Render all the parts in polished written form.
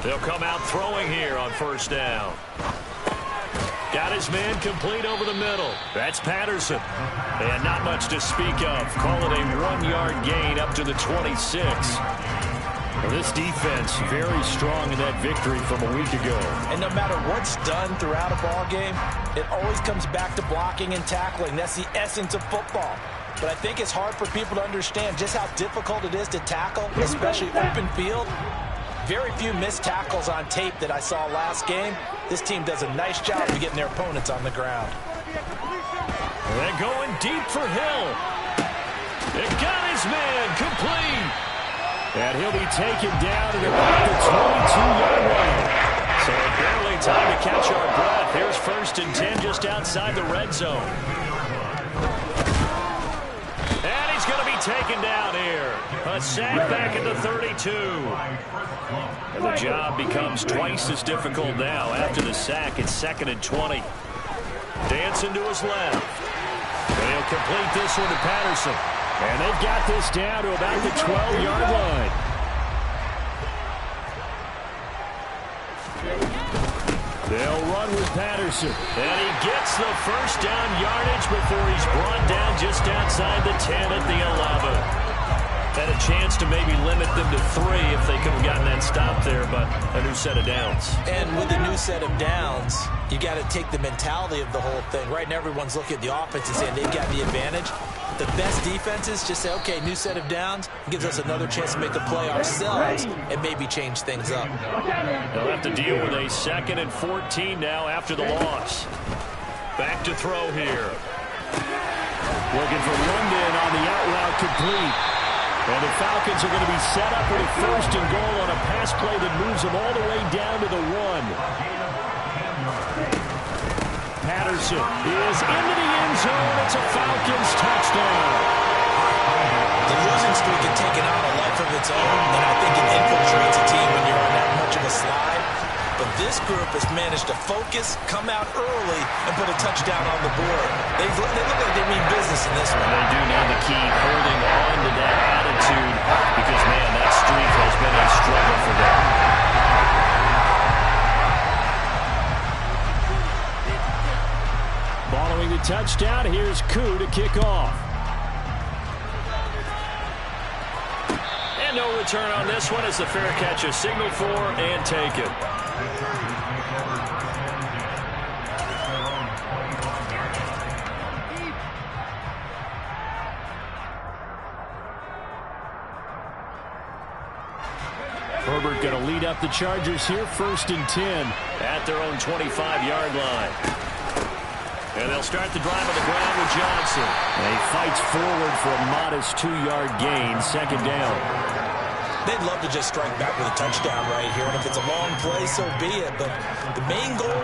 They'll come out throwing here on first down. Got his man complete over the middle. That's Patterson. And not much to speak of. Call it a 1-yard gain up to the 26. Well, this defense very strong in that victory from a week ago. And no matter what's done throughout a ball game, it always comes back to blocking and tackling. That's the essence of football. But I think it's hard for people to understand just how difficult it is to tackle, especially open field. Very few missed tackles on tape that I saw last game. This team does a nice job of getting their opponents on the ground. They're going deep for Hill. It got his man complete. And he'll be taken down at about the 22-yard line. So barely time to catch our breath. Here's 1st and 10 just outside the red zone. And he's going to be taken down here. A sack back at the 32. And the job becomes twice as difficult now after the sack. It's 2nd and 20. Dancing to his left. They'll complete this one to Patterson. And they've got this down to about the 12-yard line. They'll run with Patterson. And he gets the first down yardage before he's brought down just outside the 10 at the 11. Had a chance to maybe limit them to 3 if they could have gotten that stop there, but a new set of downs. And with a new set of downs, you got to take the mentality of the whole thing. Right now, everyone's looking at the offense and saying they've got the advantage. The best defenses just say, okay, new set of downs, gives us another chance to make a play ourselves and maybe change things up. They'll have to deal with a 2nd and 14 now after the loss. Back to throw here. Looking for London on the out route complete. And the Falcons are going to be set up with a 1st and goal on a pass play that moves them all the way down to the 1. Patterson is into the end zone. It's a Falcons touchdown. The losing streak had taken on a life of its own, and I think it infiltrates a team when you're on that much of a slide. But this group has managed to focus, come out early, and put a touchdown on the board. They look like they mean business in this one. They do now the key, holding on to that attitude, because, man, that streak has been a struggle for them. Following the touchdown, here's Koo to kick off. And no return on this one as the fair catch is signaled for and taken. Herbert going to lead up the Chargers here, 1st and 10 at their own 25-yard line. And they'll start the drive on the ground with Johnson. And he fights forward for a modest 2-yard gain, 2nd down. They'd love to just strike back with a touchdown right here, and if it's a long play, so be it. But the main goal,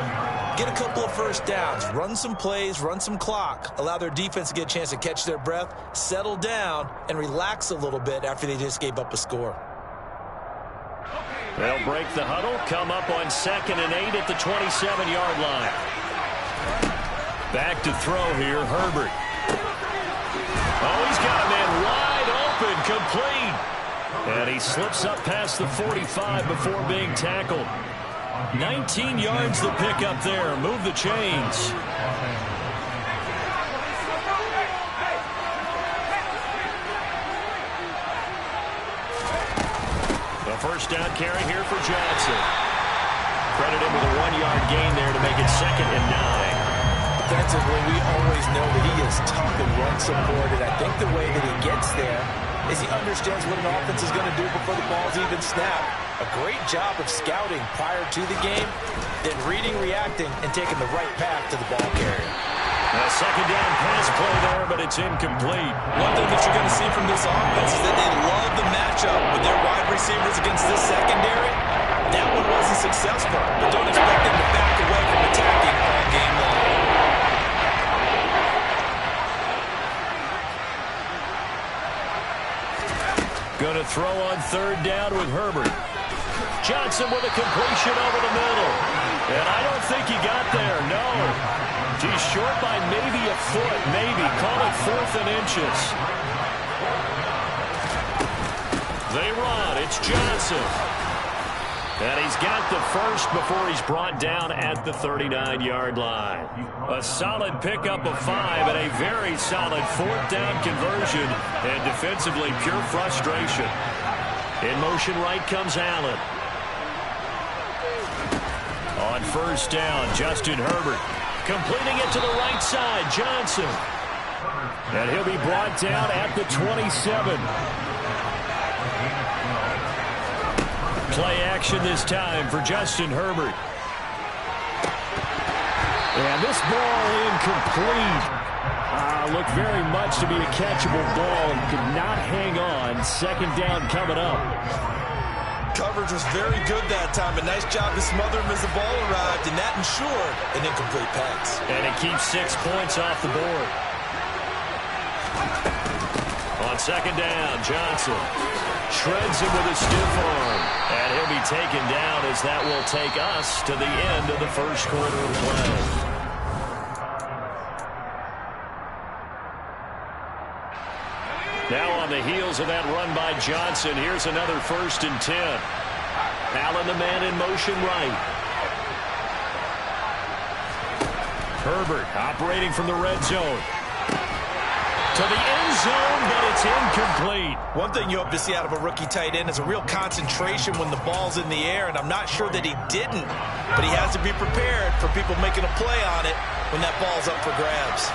get a couple of 1st downs, run some plays, run some clock, allow their defense to get a chance to catch their breath, settle down, and relax a little bit after they just gave up a score. They'll break the huddle, come up on 2nd and 8 at the 27-yard line. Back to throw here, Herbert. Oh, he's got a man wide open, complete. And he slips up past the 45 before being tackled. 19 yards to pick up there. Move the chains. The 1st down carry here for Johnson. Credit him with a 1-yard gain there to make it 2nd and 9. Defensively, we always know that he is tough and run-supported. I think the way that he gets there is he understands what an offense is going to do before the ball's even snapped. A great job of scouting prior to the game, then reading, reacting, and taking the right path to the ball carrier. A 2nd down pass play there, but it's incomplete. One thing that you're going to see from this offense is that they love the matchup with their wide receivers against this secondary. That one wasn't successful, but don't expect them to back away from attacking all game long. Going to throw on 3rd down with Herbert. Johnson with a completion over the middle. And I don't think he got there, no. He's short by maybe a foot, maybe. Call it 4th and inches. They run. It's Johnson. And he's got the first before he's brought down at the 39-yard line. A solid pickup of 5 and a very solid 4th down conversion. And defensively, pure frustration. In motion right comes Allen. On 1st down, Justin Herbert. Completing it to the right side, Johnson. And he'll be brought down at the 27. Play action this time for Justin Herbert. And this ball incomplete. Looked very much to be a catchable ball and could not hang on. 2nd down coming up. Coverage was very good that time. A nice job to smother him as the ball arrived, and that ensured an incomplete pass. And it keeps 6 points off the board. On 2nd down, Johnson shreds him with a stiff arm. And he'll be taken down as that will take us to the end of the first quarter of play. Now on the heels of that run by Johnson, here's another 1st and 10. Allen the man in motion right. Herbert operating from the red zone. To the end zone, but it's incomplete. One thing you hope to see out of a rookie tight end is a real concentration when the ball's in the air, and I'm not sure that he didn't, but he has to be prepared for people making a play on it when that ball's up for grabs.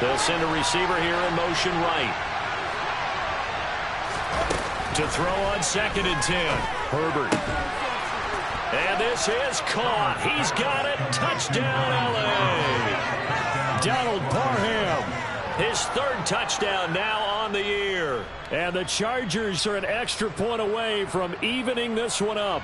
They'll send a receiver here in motion right. To throw on 2nd and 10. Herbert. And this is caught. He's got it. Touchdown, L.A. Donald Parham. His 3rd touchdown now on the year. And the Chargers are an extra point away from evening this one up.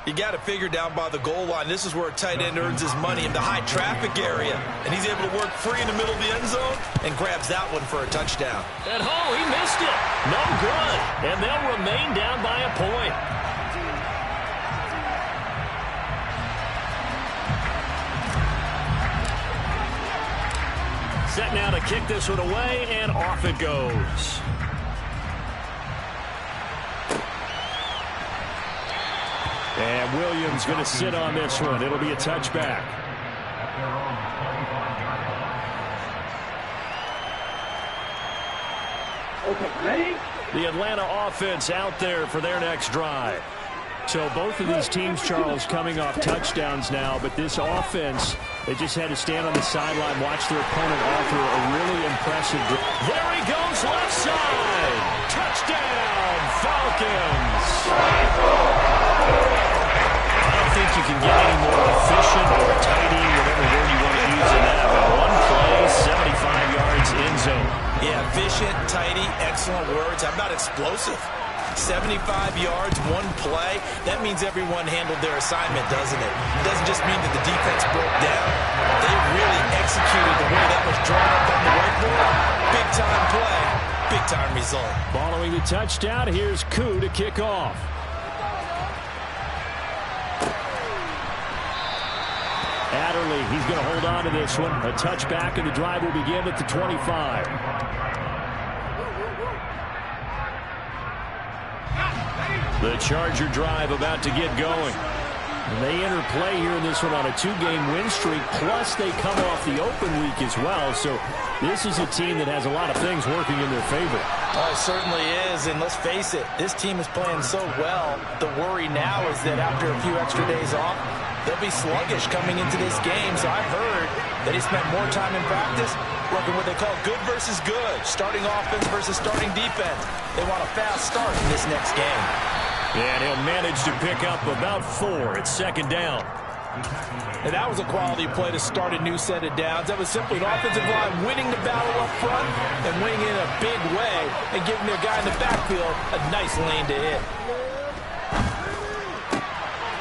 You got to figure down by the goal line. This is where a tight end earns his money in the high traffic area. And he's able to work free in the middle of the end zone and grabs that one for a touchdown. And he missed it. No good. And they'll remain down by a point. Set now to kick this one away, and off it goes. And Williams going to sit on this one. It'll be a touchback. Okay, ready? The Atlanta offense out there for their next drive. So both of these teams, Charles, coming off touchdowns now, but this offense, they just had to stand on the sideline, watch their opponent offer a really impressive. There he goes, left side. Touchdown, Falcons. I don't think you can get any more efficient or tidy, whatever word you want to use in that, but one play, 75 yards in zone. Yeah, efficient, tidy, excellent words. How about explosive? 75 yards, one play. That means everyone handled their assignment, doesn't it? It doesn't just mean that the defense broke down. They really executed the way that was drawn up on the whiteboard. Big-time play, big-time result. Following the touchdown, here's Koo to kick off. Adderley, he's going to hold on to this one. A touchback, and the drive will begin at the 25. The Charger drive about to get going. And they enter play here in this one on a 2-game win streak, plus they come off the open week as well. So this is a team that has a lot of things working in their favor. Oh, it certainly is, and let's face it, this team is playing so well. The worry now is that after a few extra days off, they'll be sluggish coming into this game. So I've heard that he spent more time in practice working what they call good versus good, starting offense versus starting defense. They want a fast start in this next game. And he'll manage to pick up about 4 at 2nd down. And that was a quality play to start a new set of downs. That was simply an offensive line winning the battle up front and winning in a big way and giving their guy in the backfield a nice lane to hit.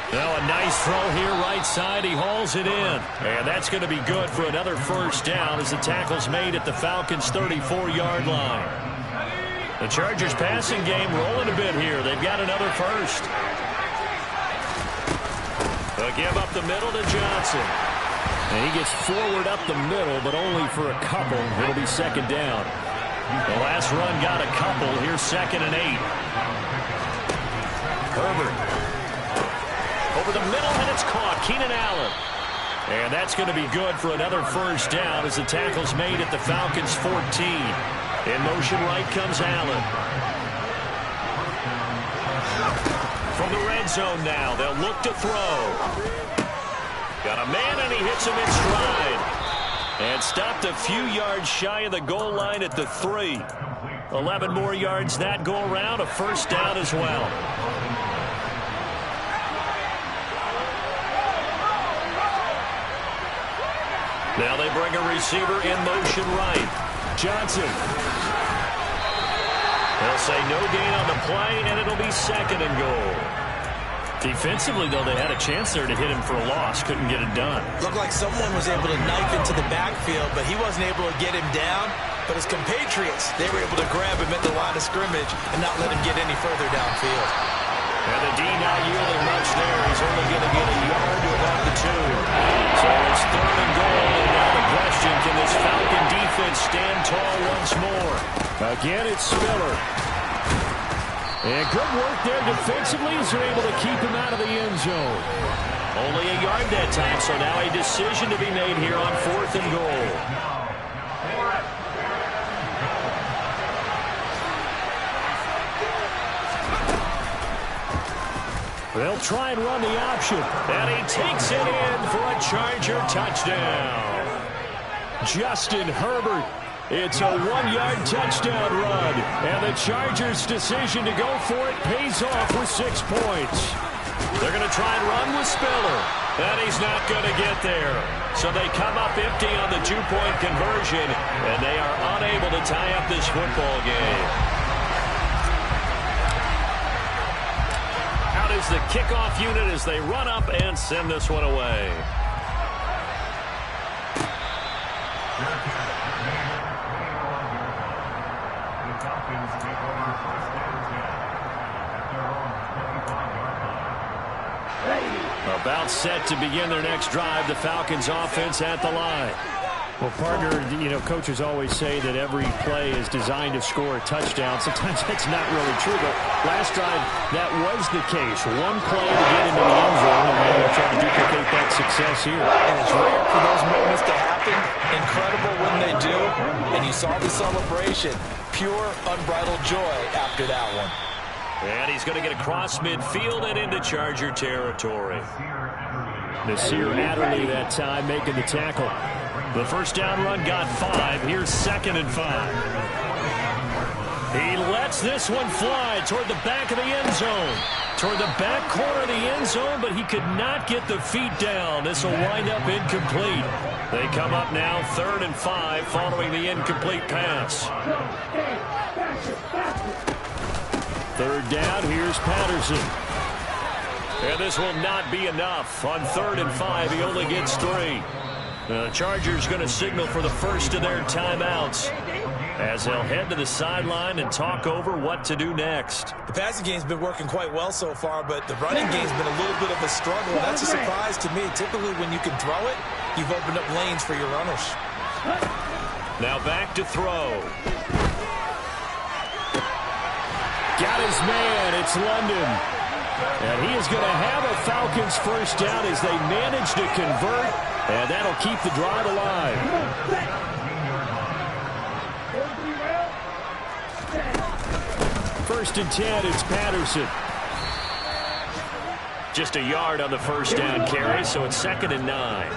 Now a nice throw here right side. He hauls it in. And that's going to be good for another 1st down as the tackle's made at the Falcons' 34-yard line. The Chargers passing game rolling a bit here. They've got another 1st. They'll give up the middle to Johnson. And he gets forward up the middle, but only for a couple. It'll be second down. The last run got a couple. Here's 2nd and 8. Herbert. Over the middle, and it's caught. Keenan Allen. And that's going to be good for another first down as the tackle's made at the Falcons' 14. In motion right comes Allen. From the red zone now, they'll look to throw. Got a man, and he hits him in stride. And stopped a few yards shy of the goal line at the 3. 11 more yards that go around, a first down as well. Now they bring a receiver in motion right. Johnson. They'll say no gain on the play, and it'll be 2nd and goal. Defensively, though, they had a chance there to hit him for a loss. Couldn't get it done. Looked like someone was able to knife into the backfield, but he wasn't able to get him down. But his compatriots, they were able to grab him at the line of scrimmage and not let him get any further downfield. And the D not yielding much there. He's only going to get a yard to about the 2. So it's 3rd and goal. And now the question, can this Falcon defense stand tall once more? Again, it's Spiller. And good work there defensively as they're able to keep him out of the end zone. Only a yard that time, so now a decision to be made here on 4th and goal. They'll try and run the option. And he takes it in for a Charger touchdown. Justin Herbert. It's a 1-yard touchdown run. And the Chargers' decision to go for it pays off with 6 points. They're going to try and run with Spiller. And he's not going to get there. So they come up empty on the 2-point conversion. And they are unable to tie up this football game. Out is the kickoff unit as they run up and send this one away. About set to begin their next drive. The Falcons offense at the line. Well, partner, coaches always say that every play is designed to score a touchdown. Sometimes that's not really true, but last drive, that was the case. One play to get into the end zone, and now they're trying to duplicate that success here. And it's rare for those moments to happen. Incredible when they do. And you saw the celebration. Pure, unbridled joy after that one. And he's going to get across midfield and into Charger territory. Nasir Adderley that time making the tackle. The first down run got 5. Here's 2nd and 5. He lets this one fly toward the back of the end zone. Toward the back corner of the end zone, but he could not get the feet down. This will wind up incomplete. They come up now 3rd and 5 following the incomplete pass. 3rd down, here's Patterson. And this will not be enough. On 3rd and 5, he only gets 3. The Chargers going to signal for the first of their timeouts as they'll head to the sideline and talk over what to do next. The passing game's been working quite well so far, but the running game's been a little bit of a struggle. That's a surprise to me. Typically, when you can throw it, you've opened up lanes for your runners. Now back to throw. Got his man. It's London. And he is going to have a Falcons first down as they manage to convert. And that'll keep the drive alive. First and 10, it's Patterson. Just a yard on the first down carry, so it's 2nd and 9.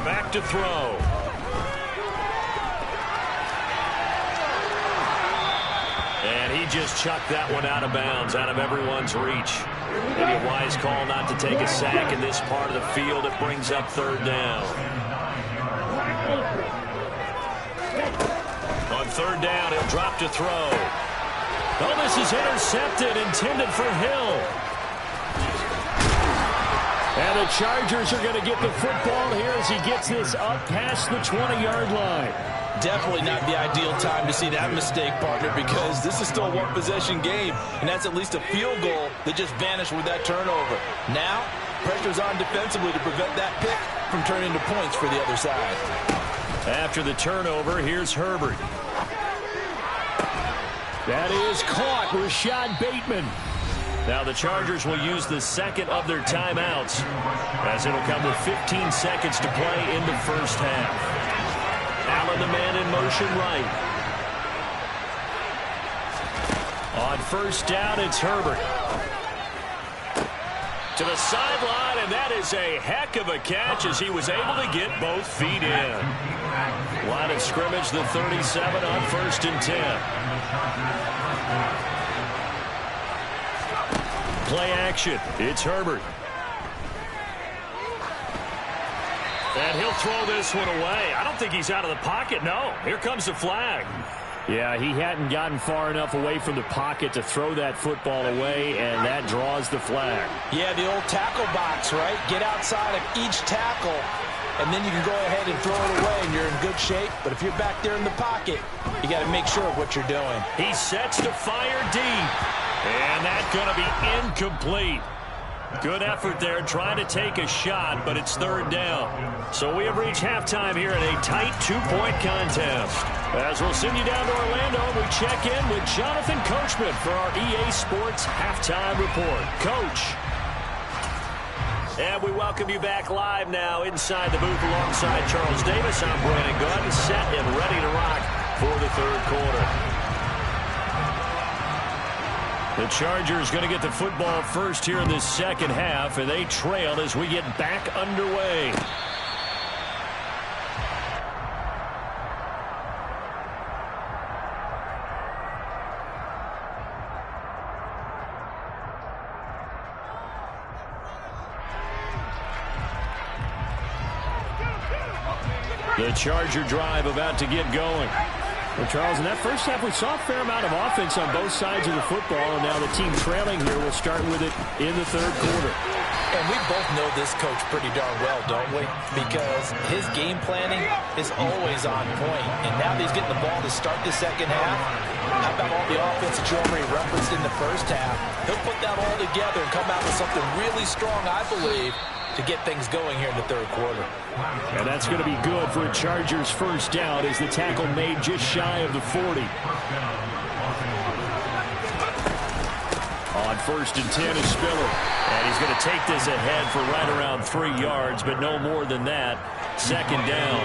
Back to throw. And he just chucked that one out of bounds, out of everyone's reach. Maybe a wise call not to take a sack in this part of the field. It brings up 3rd down. On 3rd down, he'll drop to throw. Oh, this is intercepted, intended for Hill. And the Chargers are going to get the football here as he gets this up past the 20-yard line. Definitely not the ideal time to see that mistake, partner, because this is still a one-possession game, and that's at least a field goal that just vanished with that turnover. Now, pressure's on defensively to prevent that pick from turning into points for the other side. After the turnover, here's Herbert. That is caught. Rashad Bateman. Now the Chargers will use the second of their timeouts, as it'll come with 15 seconds to play in the first half. Allen, the man in motion right. On first down, it's Herbert. To the sideline, and that is a heck of a catch as he was able to get both feet in. Line of scrimmage, the 37 on first and 10. Play action. It's Herbert. And he'll throw this one away. I don't think he's out of the pocket. No. Here comes the flag. Yeah, he hadn't gotten far enough away from the pocket to throw that football away, and that draws the flag. Yeah, the old tackle box, right? Get outside of each tackle, and then you can go ahead and throw it away, and you're in good shape. But if you're back there in the pocket, you got to make sure of what you're doing. He sets to fire deep, and that's going to be incomplete. Good effort there trying to take a shot, but it's third down. So we have reached halftime here in a tight two-point contest. As we'll send you down to Orlando, we check in with Jonathan Coachman for our EA Sports Halftime Report. Coach. And we welcome you back live now inside the booth alongside Charles Davis. I'm Brandon Gunn, set and ready to rock for the third quarter. The Chargers going to get the football first here in this second half, and they trail as we get back underway. The Charger drive about to get going. Well, Charles, in that first half, we saw a fair amount of offense on both sides of the football, and now the team trailing here will start with it in the third quarter. And we both know this coach pretty darn well, don't we? Because his game planning is always on point. And now that he's getting the ball to start the second half, how about all the offense that you already referenced in the first half? He'll put that all together and come out with something really strong, I believe, to get things going here in the third quarter. And that's going to be good for a Chargers first down as the tackle made just shy of the 40. On first and 10 is Spiller. And he's going to take this ahead for right around 3 yards, but no more than that. Second down.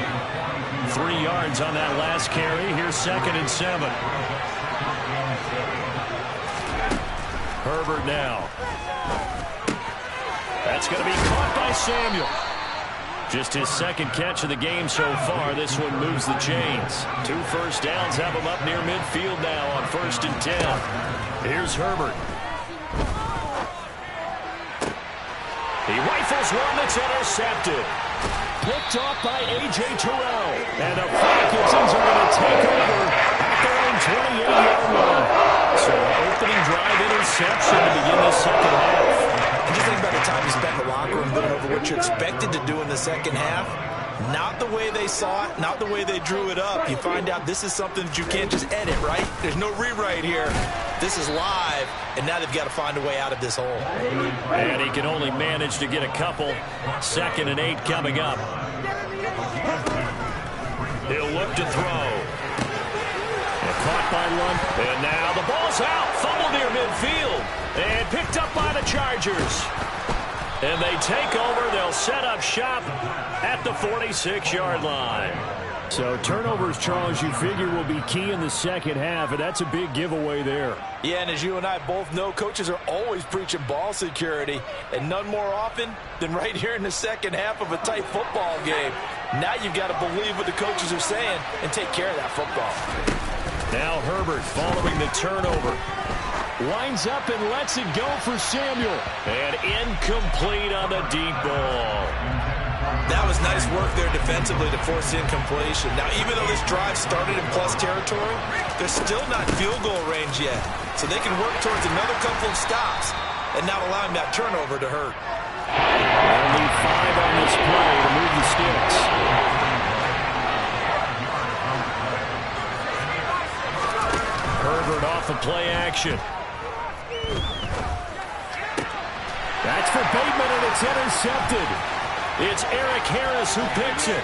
3 yards on that last carry. Here's second and 7. Herbert now. That's going to be caught by Samuel. Just his second catch of the game so far. This one moves the chains. 2 first downs have him up near midfield now on first and 10. Here's Herbert. He rifles one that's intercepted. Picked off by A.J. Terrell. And the Falcons are going to take over at their own 28-yard line. So an opening drive interception to begin the second half. Just think about the time you spent in the locker room going over what you expected to do in the second half. Not the way they saw it, not the way they drew it up. You find out this is something that you can't just edit, right? There's no rewrite here. This is live, and now they've got to find a way out of this hole. And he can only manage to get a couple. Second and 8 coming up. He'll look to throw. And caught by Lund. And now the ball's out. Fumble near midfield. And picked up by the Chargers. And they take over. They'll set up shop at the 46-yard line. So turnovers, Charles, you figure will be key in the second half, and that's a big giveaway there. Yeah, and as you and I both know, coaches are always preaching ball security, and none more often than right here in the second half of a tight football game. Now you've got to believe what the coaches are saying and take care of that football. Now Herbert following the turnover. Lines up and lets it go for Samuel. And incomplete on the deep ball. That was nice work there defensively to force incompletion. Now, even though this drive started in plus territory, they're still not field goal range yet. So they can work towards another couple of stops and not allowing that turnover to hurt. Only 5 on this play to move the sticks. Herbert off of play action. That's looks for Bateman, and it's intercepted. It's Eric Harris who picks it.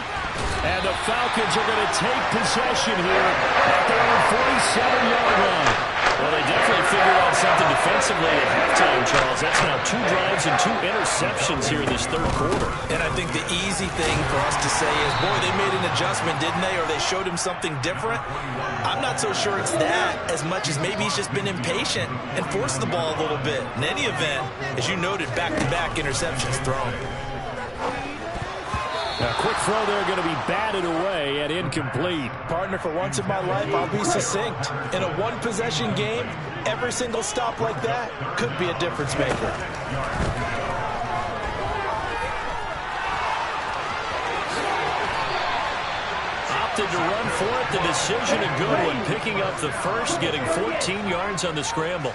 And the Falcons are going to take possession here at their own 47-yard line. Well, they definitely figured out something defensively at halftime, Charles. That's now 2 drives and 2 interceptions here in this third quarter. And I think the easy thing for us to say is, boy, they made an adjustment, didn't they? Or they showed him something different. I'm not so sure it's that as much as maybe he's just been impatient and forced the ball a little bit. In any event, as you noted, back-to-back interceptions thrown. A quick throw there going to be batted away and incomplete. Partner, for once in my life, I'll be succinct. In a one-possession game, every single stop like that could be a difference maker. Opted to run for it. The decision a good one. Picking up the first, getting 14 yards on the scramble.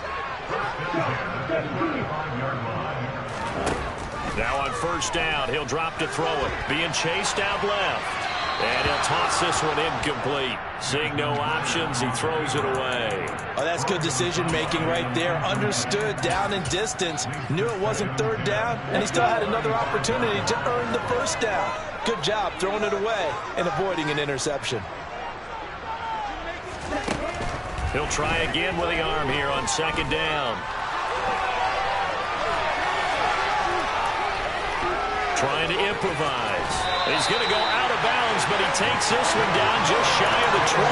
Now on first down, he'll drop to throw it. Being chased out left. And he'll toss this one incomplete. Seeing no options, he throws it away. Oh, that's good decision-making right there. Understood down and distance. Knew it wasn't third down, and he still had another opportunity to earn the first down. Good job throwing it away and avoiding an interception. He'll try again with the arm here on second down. Trying to improvise. He's going to go out of bounds, but he takes this one down just shy of the 20.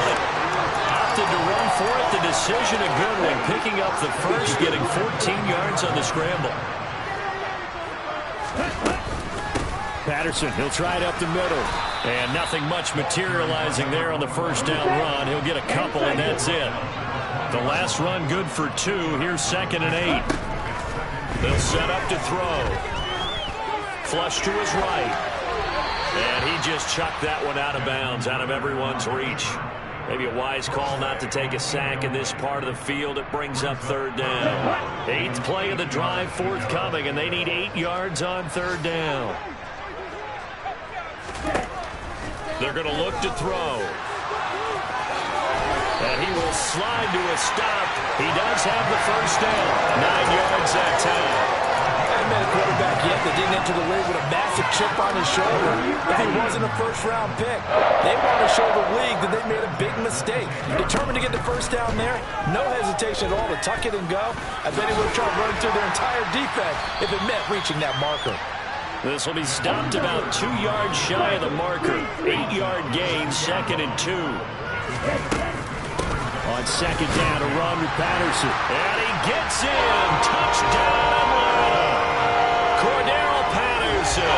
Opted to run for it. The decision a good one. Picking up the first, getting 14 yards on the scramble. Patterson, he'll try it up the middle. And nothing much materializing there on the first down run. He'll get a couple, and that's it. The last run good for 2. Here's 2nd and 8. They'll set up to throw. Flush to his right. And he just chucked that one out of bounds, out of everyone's reach. Maybe a wise call not to take a sack in this part of the field. It brings up third down. 8th play of the drive forthcoming, and they need 8 yards on third down. They're going to look to throw. And he will slide to a stop. He does have the first down. 9 yards that time. Met a quarterback yet that didn't enter the league with a massive chip on his shoulder. If he wasn't a first-round pick, they want to show the league that they made a big mistake. Determined to get the first down there, no hesitation at all to tuck it and go. I bet he would have tried running through their entire defense if it meant reaching that marker. This will be stopped about 2 yards shy of the marker. 8-yard gain, 2nd and 2. On second down, a run with Patterson. And he gets in. Touchdown, Atlanta. Cordero Patterson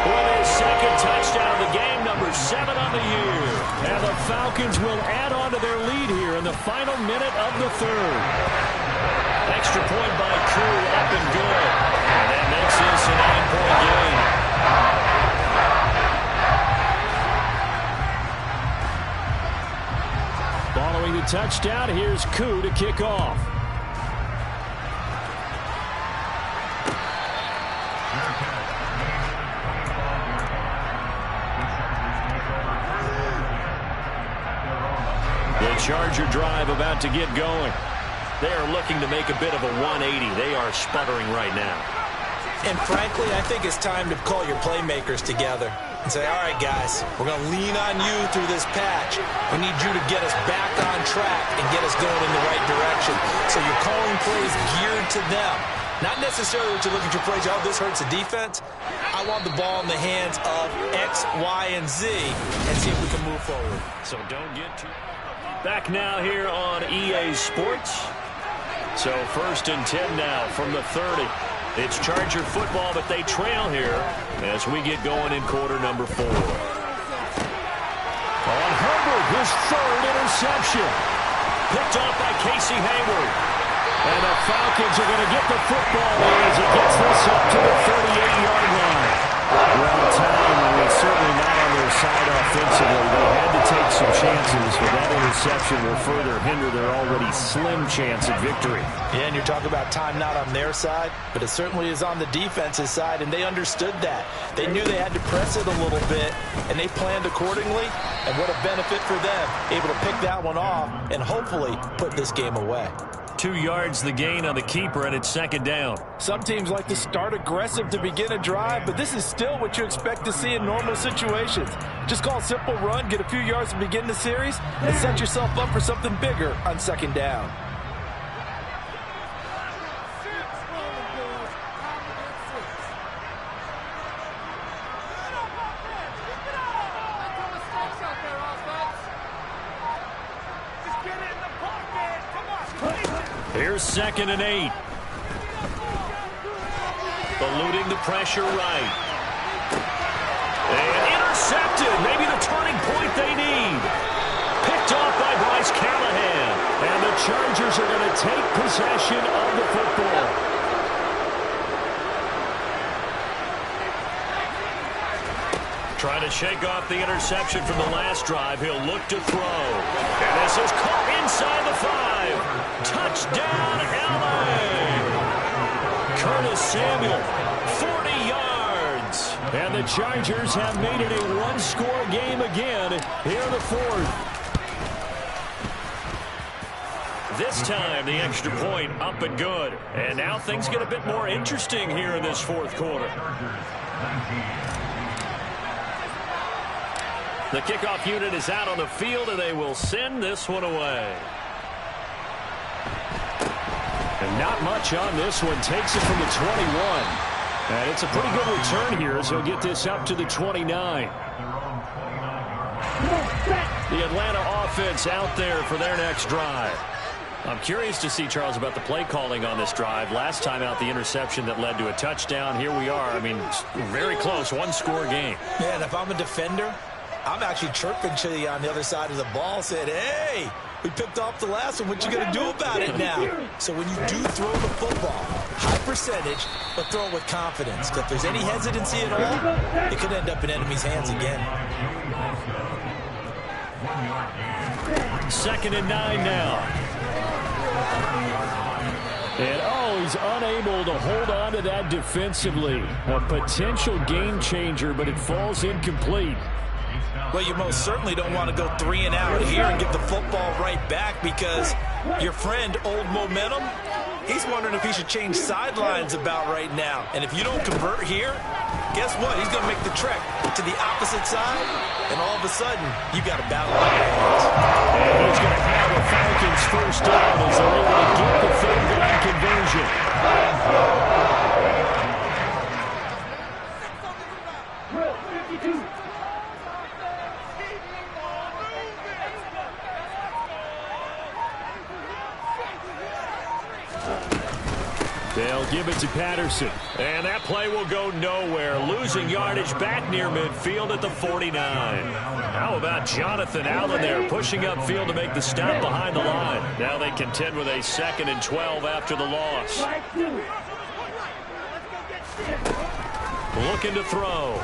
with his 2nd touchdown of the game, number 7 on the year. And the Falcons will add on to their lead here in the final minute of the third. Extra point by Koo, up and good. And that makes this a 9-point game. Following the touchdown, here's Koo to kick off. The Charger drive about to get going. They are looking to make a bit of a 180. They are sputtering right now. And frankly, I think it's time to call your playmakers together and say, all right, guys, we're going to lean on you through this patch. We need you to get us back on track and get us going in the right direction. So you're calling plays geared to them. Not necessarily what you're looking for plays, oh, this hurts the defense. I want the ball in the hands of X, Y, and Z and see if we can move forward. So don't get too... Back now here on EA Sports. So 1st and 10 now from the 30. It's Charger football, but they trail here as we get going in quarter number 4. On Herbert, his 3rd interception. Picked off by Casey Hayward. And the Falcons are going to get the football as it gets this up to the 38-yard line. Well, time was certainly not on their side offensively. They had to take some chances, but that interception will further hinder their already slim chance at victory. Yeah, and you're talking about time not on their side, but it certainly is on the defense's side, and they understood that. They knew they had to press it a little bit, and they planned accordingly, and what a benefit for them, able to pick that one off and hopefully put this game away. 2 yards the gain on the keeper, and it's second down. Some teams like to start aggressive to begin a drive, but this is still what you expect to see in normal situations. Just call a simple run, get a few yards to begin the series, and set yourself up for something bigger on second down. Here's 2nd and 8. Eluding the pressure right. And intercepted. Maybe the turning point they need. Picked off by Bryce Callahan. And the Chargers are going to take possession of the football. Trying to shake off the interception from the last drive. He'll look to throw. And this is caught inside the 5. Touchdown, LA! Curtis Samuel, 40 yards. And the Chargers have made it a one-score game again here in the 4th. This time, the extra point up and good. And now things get a bit more interesting here in this 4th quarter. The kickoff unit is out on the field, and they will send this one away. And not much on this one. Takes it from the 21. And it's a pretty good return here as he'll get this up to the 29. The Atlanta offense out there for their next drive. I'm curious to see, Charles, about the play calling on this drive. Last time out, the interception that led to a touchdown. Here we are. I mean, very close, one-score game. Yeah, and if I'm a defender, I'm actually chirping to you on the other side of the ball, said, hey, we picked off the last one. What you going to do about it now? So when you do throw the football, high percentage, but throw it with confidence. If there's any hesitancy at all, it could end up in enemy's hands again. 2nd and 9 now. And, he's unable to hold on to that defensively. A potential game changer, but it falls incomplete. Well, you most certainly don't want to go 3 and out here and get the football right back because your friend, Old Momentum, he's wondering if he should change sidelines about right now. And if you don't convert here, guess what? He's going to make the trek to the opposite side, and all of a sudden, you got a battle on your hands. And he's going to have the Falcons first down as they're able to get the third down conversion. They'll give it to Patterson. And that play will go nowhere. Losing yardage back near midfield at the 49. How about Jonathan Allen there pushing upfield to make the stop behind the line. Now they contend with a 2nd and 12 after the loss. Looking to throw.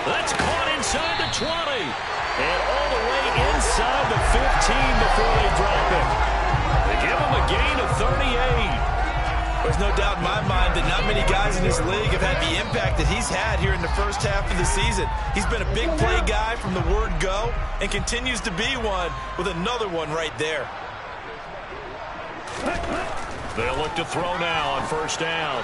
That's caught inside the 20. And all the way inside the 15 before they drop it. They give him a gain of 38. There's no doubt in my mind that not many guys in this league have had the impact that he's had here in the first half of the season. He's been a big play guy from the word go and continues to be one with another one right there. They'll look to throw now on first down.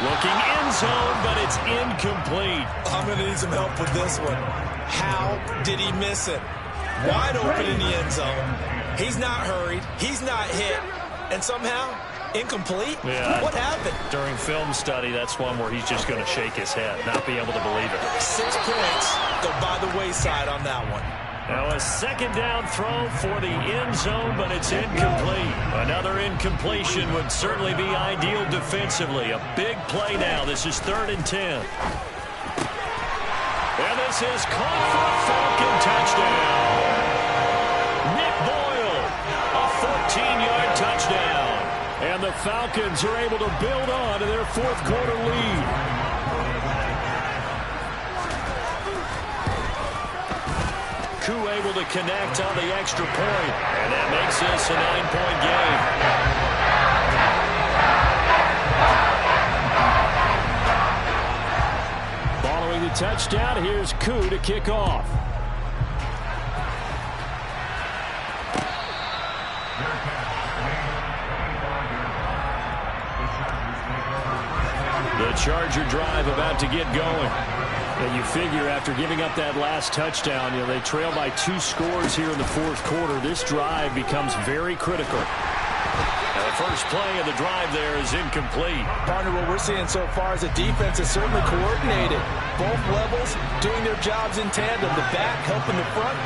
Looking end zone, but it's incomplete. I'm going to need some help with this one. How did he miss it? Wide open in the end zone. He's not hurried. He's not hit. And somehow, incomplete? Yeah. What happened? During film study, that's one where he's just going to shake his head, not be able to believe it. 6 points go by the wayside on that one. Now a second down throw for the end zone, but it's incomplete. Another incompletion would certainly be ideal defensively. A big play now. This is 3rd and 10. And this is caught for a Falcon touchdown. Nick Boyle, a 14-yard touchdown. And the Falcons are able to build on to their 4th quarter lead. Koo able to connect on the extra point. And that makes this a 9-point game. Following the touchdown, here's Koo to kick off. The Charger drive about to get going. And you figure after giving up that last touchdown, they trail by 2 scores here in the fourth quarter. This drive becomes very critical. And the first play of the drive there is incomplete. Partner, what we're seeing so far is the defense is certainly coordinated. Both levels doing their jobs in tandem. The back helping the front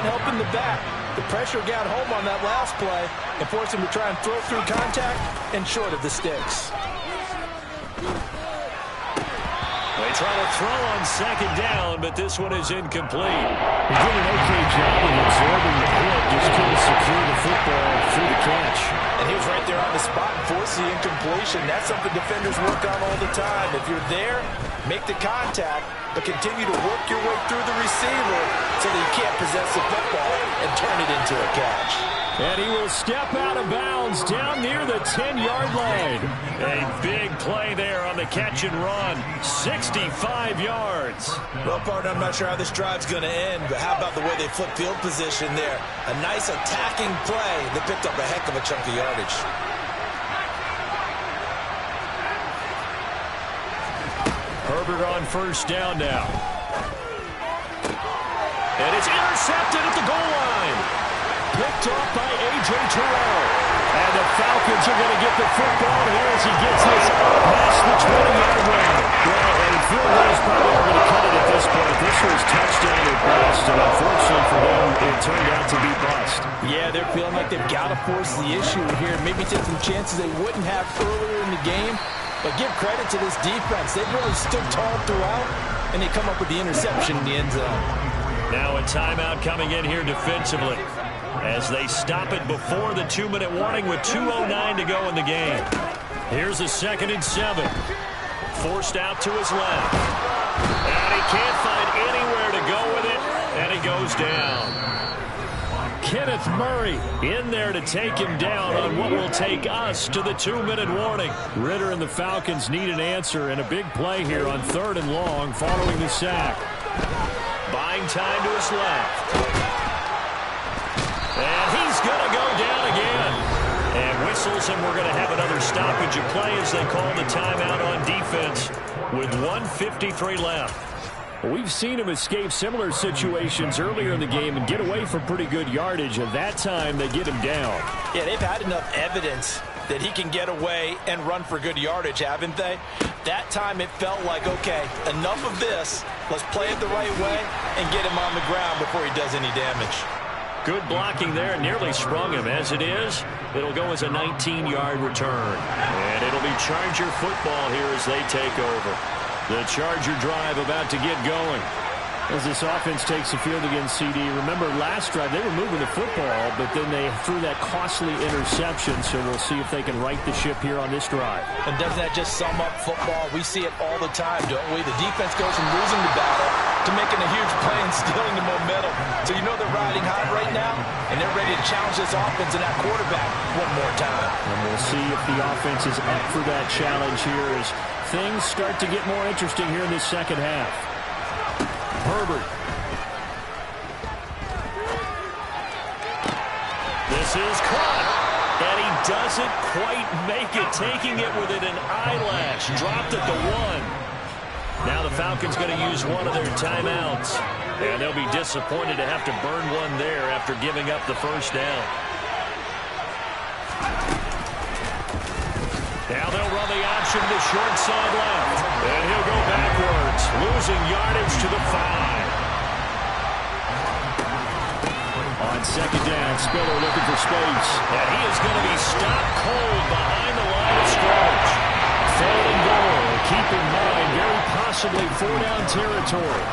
helping the back. The pressure got home on that last play and forced him to try and throw through contact and short of the sticks. They try to throw on second down, but this one is incomplete. He did an okay job of absorbing the hit, just couldn't secure the football through the catch. And he was right there on the spot and forced the incompletion. That's something defenders work on all the time. If you're there, make the contact, but continue to work your way through the receiver so that you can't possess the football and turn it into a catch. And he will step out of bounds down near the 10-yard line. A big play there on the catch and run. 65 yards. Well, partner, I'm not sure how this drive's going to end, but how about the way they flip field position there? A nice attacking play that picked up a heck of a chunk of yardage. Herbert on first down now. And it's intercepted at the goal line. Picked off by A.J. Terrell. And the Falcons are going to get the football here as he gets this past the 20-yard line. Well, and field goals probably are going to cut it at this point. This was touchdown or bust, and unfortunately for them, it turned out to be bust. Yeah, they're feeling like they've got to force the issue here. Maybe take some chances they wouldn't have earlier in the game. But give credit to this defense. They've really stood tall throughout, and they come up with the interception in the end zone. Now a timeout coming in here defensively, as they stop it before the 2-minute warning with 2:09 to go in the game. Here's a 2nd and 7. Forced out to his left. And he can't find anywhere to go with it, and he goes down. Kenneth Murray in there to take him down on what will take us to the 2-minute warning. Ritter and the Falcons need an answer, and a big play here on 3rd and long following the sack. Buying time to his left. And he's going to go down again. And whistles, and we're going to have another stoppage of play as they call the timeout on defense with 1:53 left. We've seen him escape similar situations earlier in the game and get away from pretty good yardage. At that time, they get him down. Yeah, they've had enough evidence that he can get away and run for good yardage, haven't they? That time it felt like, okay, enough of this. Let's play it the right way and get him on the ground before he does any damage. Good blocking there, nearly sprung him. As it is, it'll go as a 19-yard return. And it'll be Charger football here as they take over. The Charger drive about to get going. As this offense takes the field against CD. Remember, last drive, they were moving the football, but then they threw that costly interception, so we'll see if they can right the ship here on this drive. And doesn't that just sum up football? We see it all the time, don't we? The defense goes from losing the battle to making a huge play and stealing the momentum. So you know they're riding high right now, and they're ready to challenge this offense and that quarterback one more time. And we'll see if the offense is up for that challenge here as things start to get more interesting here in this second half. Herbert. This is caught. And he doesn't quite make it, taking it within an eyelash. Dropped at the 1. Now the Falcons going to use one of their timeouts. And they'll be disappointed to have to burn one there after giving up the first down. Now they'll run the option to the short side left. And he'll go backwards, losing yardage to the 5. On second down, Spiller looking for space. And he is going to be stopped cold behind the line of scrimmage. Third and goal. Keep in mind, very possibly 4-down territory.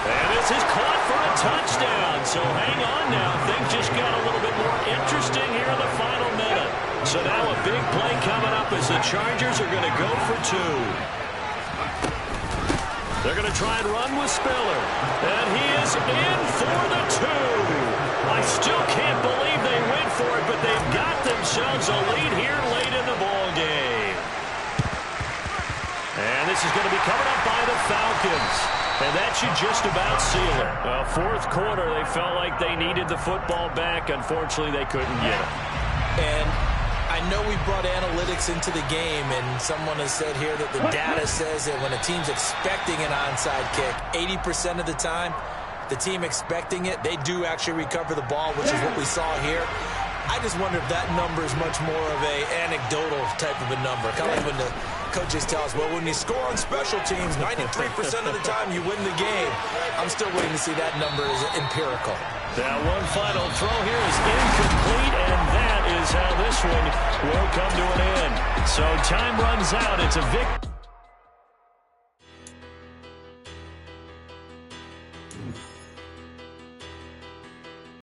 And this is caught for a touchdown. So hang on now. Things just got a little bit more interesting here in the final minute. So now a big play coming up as the Chargers are going to go for 2. They're going to try and run with Spiller. And he is in for the 2. I still can't believe they went for it, but they've got themselves a lead here late in the ball game. And this is going to be covered up by the Falcons. And that should just about seal it. Well, fourth quarter, they felt like they needed the football back. Unfortunately, they couldn't get it. And I know we brought analytics into the game, and someone has said here that the data says that when a team's expecting an onside kick, 80% of the time, the team expecting it, they do actually recover the ball, which is what we saw here. I just wonder if that number is much more of a anecdotal type of a number. Kind of like when the coaches tell us, well, when you score on special teams, 93% of the time you win the game. I'm still waiting to see that number as empirical. That one final throw here is incomplete, and that is how this one will come to an end. So time runs out. It's a victory.